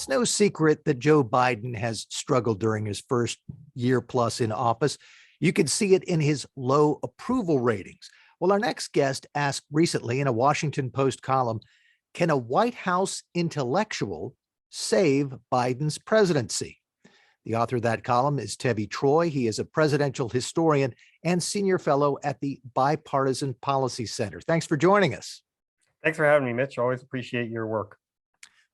It's no secret that Joe Biden has struggled during his first year plus in office. You can see it in his low approval ratings. Well, our next guest asked recently in a Washington Post column, can a White House intellectual save Biden's presidency? The author of that column is Tevi Troy. He is a presidential historian and senior fellow at the Bipartisan Policy Center. Thanks for joining us. Thanks for having me, Mitch. Always appreciate your work.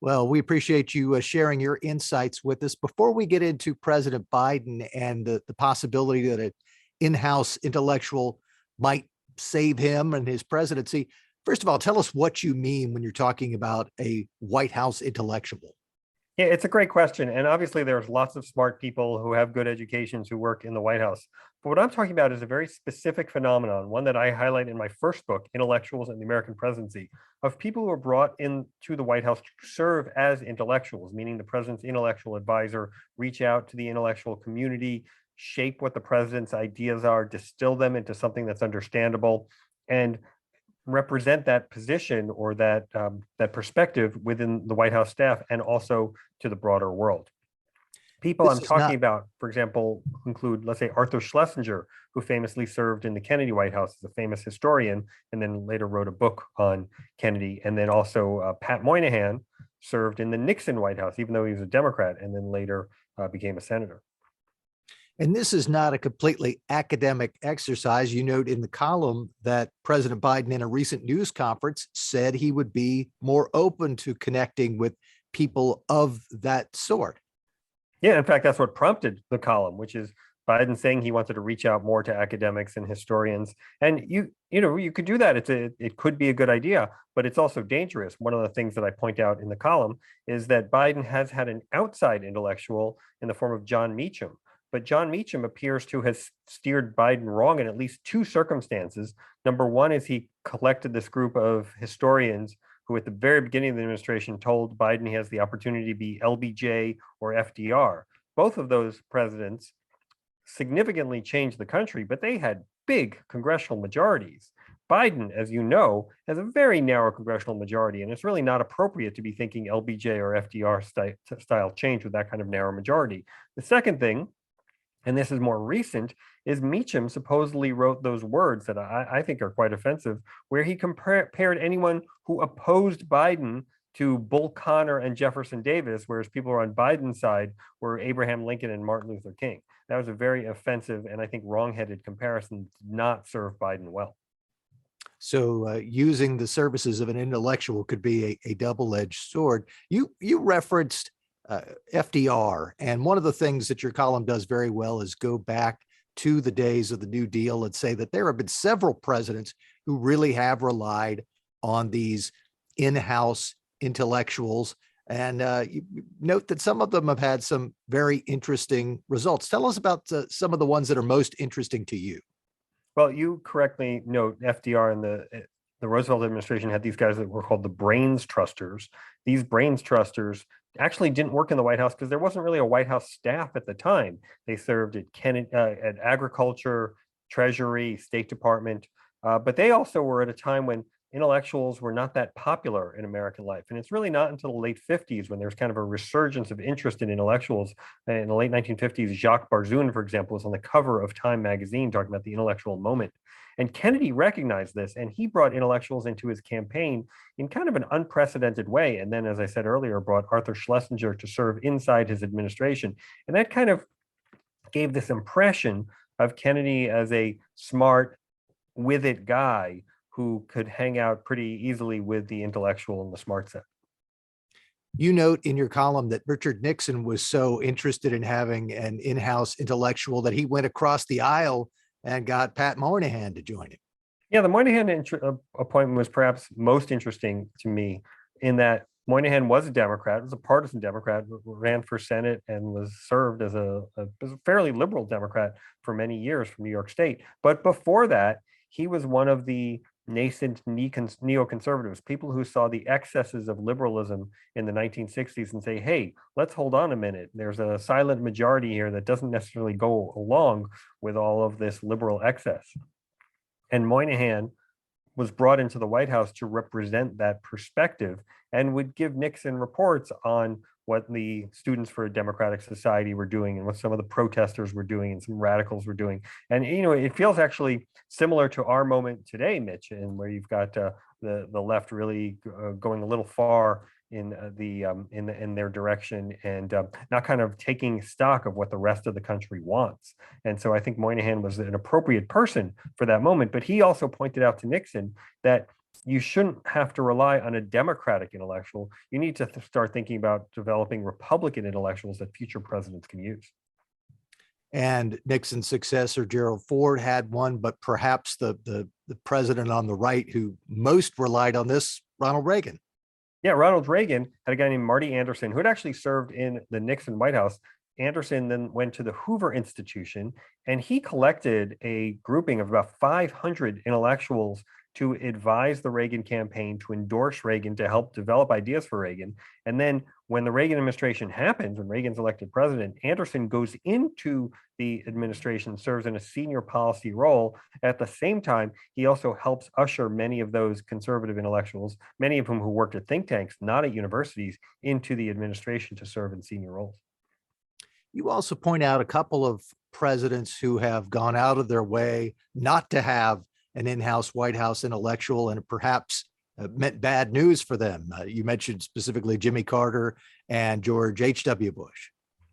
Well, we appreciate you sharing your insights with us. Before we get into President Biden and the possibility that an in-house intellectual might save him and his presidency, first of all, tell us what you mean when you're talking about a White House intellectual. Yeah, it's a great question. And obviously, there's lots of smart people who have good educations who work in the White House. But what I'm talking about is a very specific phenomenon, one that I highlight in my first book, Intellectuals in the American Presidency, of people who are brought into the White House to serve as intellectuals, meaning the president's intellectual advisor, reach out to the intellectual community, shape what the president's ideas are, distill them into something that's understandable, and represent that position or that perspective within the White House staff and also to the broader world. People I'm talking about, for example, include, let's say, Arthur Schlesinger, who famously served in the Kennedy White House as a famous historian, and then later wrote a book on Kennedy. And then also Pat Moynihan served in the Nixon White House, even though he was a Democrat, and then later became a senator. And this is not a completely academic exercise. You note in the column that President Biden in a recent news conference said he would be more open to connecting with people of that sort. Yeah, in fact, that's what prompted the column, which is Biden saying he wanted to reach out more to academics and historians. And you could do that. It could be a good idea, but it's also dangerous. One of the things that I point out in the column is that Biden has had an outside intellectual in the form of John Meacham. But John Meacham appears to have steered Biden wrong in at least two circumstances. Number one is he collected this group of historians who at the very beginning of the administration told Biden he has the opportunity to be LBJ or FDR. Both of those presidents significantly changed the country, but they had big congressional majorities. Biden, as you know, has a very narrow congressional majority, and it's really not appropriate to be thinking LBJ or FDR style change with that kind of narrow majority. The second thing, and this is more recent, is Meacham supposedly wrote those words that I think are quite offensive, where he compared anyone who opposed Biden to Bull Connor and Jefferson Davis, whereas people who are on Biden's side were Abraham Lincoln and Martin Luther King. That was a very offensive and I think wrong-headed comparison, did not serve Biden well. So using the services of an intellectual could be a double-edged sword. You referenced FDR. And one of the things that your column does very well is go back to the days of the New Deal and say that there have been several presidents who really have relied on these in-house intellectuals. And you note that some of them have had some very interesting results. Tell us about some of the ones that are most interesting to you. Well, you correctly note FDR and the Roosevelt administration had these guys that were called the brains trusters. These brains trusters actually didn't work in the White House because there wasn't really a White House staff at the time. They served at Agriculture, Treasury, State Department, but they also were at a time when intellectuals were not that popular in American life. And it's really not until the late 50s when there's kind of a resurgence of interest in intellectuals. In the late 1950s, Jacques Barzun, for example, was on the cover of Time magazine talking about the intellectual moment. And Kennedy recognized this, and he brought intellectuals into his campaign in kind of an unprecedented way. And then, as I said earlier, brought Arthur Schlesinger to serve inside his administration. And that kind of gave this impression of Kennedy as a smart, with it guy who could hang out pretty easily with the intellectual and the smart set. You note in your column that Richard Nixon was so interested in having an in-house intellectual that he went across the aisle and got Pat Moynihan to join him. Yeah, the Moynihan appointment was perhaps most interesting to me in that Moynihan was a Democrat, was a partisan Democrat, ran for Senate and was served as a fairly liberal Democrat for many years from New York State. But before that, he was one of the nascent neoconservatives, people who saw the excesses of liberalism in the 1960s and say, hey, let's hold on a minute. There's a silent majority here that doesn't necessarily go along with all of this liberal excess. And Moynihan was brought into the White House to represent that perspective and would give Nixon reports on what the Students for a Democratic Society were doing and what some of the protesters were doing and some radicals were doing. And, it feels actually similar to our moment today, Mitch, and where you've got the left really going a little far in in their direction and not kind of taking stock of what the rest of the country wants. And so I think Moynihan was an appropriate person for that moment, but he also pointed out to Nixon that you shouldn't have to rely on a Democratic intellectual. You need to start thinking about developing Republican intellectuals that future presidents can use. And Nixon's successor, Gerald Ford, had one, but perhaps the president on the right who most relied on this, Ronald Reagan. Yeah, Ronald Reagan had a guy named Marty Anderson who had actually served in the Nixon White House. Anderson then went to the Hoover Institution, and he collected a grouping of about 500 intellectuals to advise the Reagan campaign, to endorse Reagan, to help develop ideas for Reagan. And then when the Reagan administration happens, when Reagan's elected president, Anderson goes into the administration, serves in a senior policy role. At the same time, he also helps usher many of those conservative intellectuals, many of whom who worked at think tanks, not at universities, into the administration to serve in senior roles. You also point out a couple of presidents who have gone out of their way not to have an in-house White House intellectual, and perhaps meant bad news for them. You mentioned specifically Jimmy Carter and George H.W. Bush.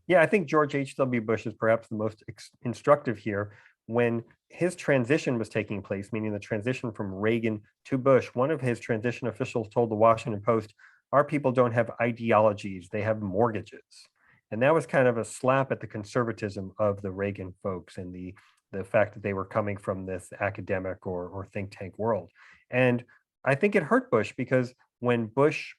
Yeah, I think George H.W. Bush is perhaps the most instructive here. When his transition was taking place, meaning the transition from Reagan to Bush, one of his transition officials told the Washington Post, "Our people don't have ideologies, they have mortgages." And that was kind of a slap at the conservatism of the Reagan folks and the fact that they were coming from this academic or think tank world. And I think it hurt Bush because when Bush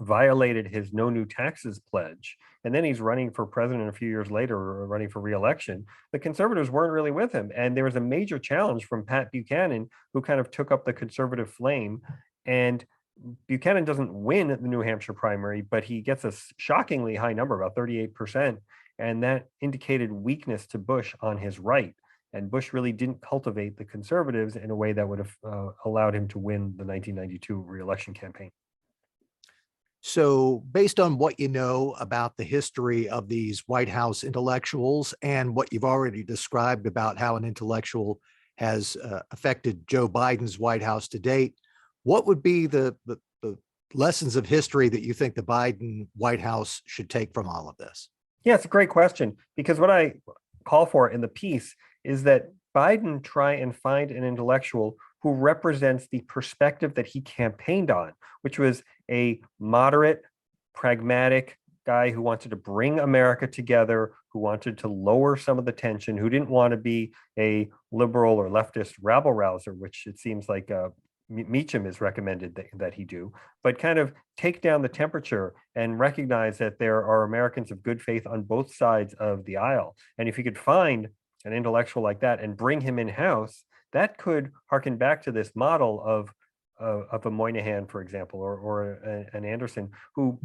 violated his no new taxes pledge, and then he's running for president a few years later, or running for re-election, the conservatives weren't really with him. And there was a major challenge from Pat Buchanan, who kind of took up the conservative flame. And Buchanan doesn't win the New Hampshire primary, but he gets a shockingly high number, about 38%. And that indicated weakness to Bush on his right. And Bush really didn't cultivate the conservatives in a way that would have allowed him to win the 1992 re-election campaign. So based on what you know about the history of these White House intellectuals and what you've already described about how an intellectual has affected Joe Biden's White House to date, what would be the lessons of history that you think the Biden White House should take from all of this? Yeah, it's a great question, because what I call for in the piece is that Biden try and find an intellectual who represents the perspective that he campaigned on, which was a moderate, pragmatic guy who wanted to bring America together, who wanted to lower some of the tension, who didn't want to be a liberal or leftist rabble rouser, which it seems like Meacham is recommended that he do, but kind of take down the temperature and recognize that there are Americans of good faith on both sides of the aisle. And if you could find an intellectual like that and bring him in-house, that could harken back to this model of a Moynihan, for example, or an Anderson, who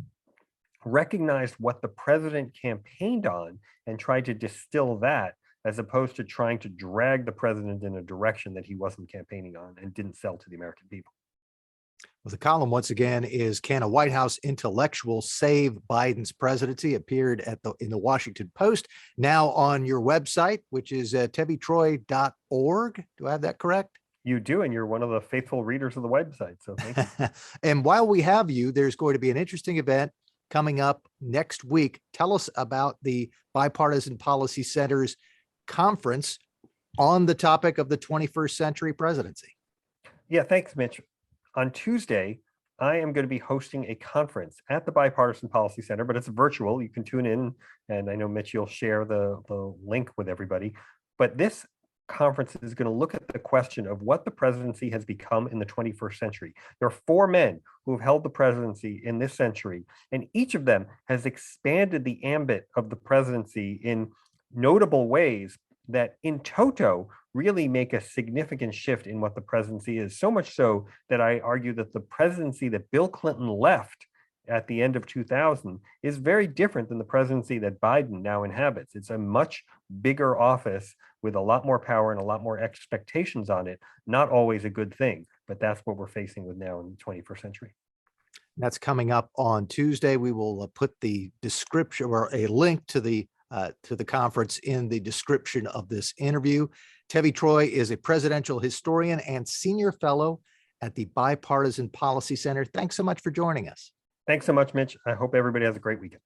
recognized what the president campaigned on and tried to distill that, as opposed to trying to drag the president in a direction that he wasn't campaigning on and didn't sell to the American people. Well, the column once again is "Can a White House Intellectual Save Biden's Presidency?" Appeared in the Washington Post, now on your website, which is tevitroy.org. Do I have that correct? You do, and you're one of the faithful readers of the website, so thank you. And while we have you, there's going to be an interesting event coming up next week. Tell us about the Bipartisan Policy Center's conference on the topic of the 21st century presidency. Yeah, thanks, Mitch. On Tuesday, I am going to be hosting a conference at the Bipartisan Policy Center, but it's virtual. You can tune in, and I know, Mitch, you'll share the link with everybody. But this conference is going to look at the question of what the presidency has become in the 21st century. There are 4 men who have held the presidency in this century, and each of them has expanded the ambit of the presidency in notable ways that in toto really make a significant shift in what the presidency is. So much so that I argue that the presidency that Bill Clinton left at the end of 2000 is very different than the presidency that Biden now inhabits. It's a much bigger office with a lot more power and a lot more expectations on it. Not always a good thing, but that's what we're facing with now in the 21st century. That's coming up on Tuesday. We will put the description or a link to the conference in the description of this interview. Tevi Troy is a presidential historian and senior fellow at the Bipartisan Policy Center. Thanks so much for joining us. Thanks so much, Mitch. I hope everybody has a great weekend.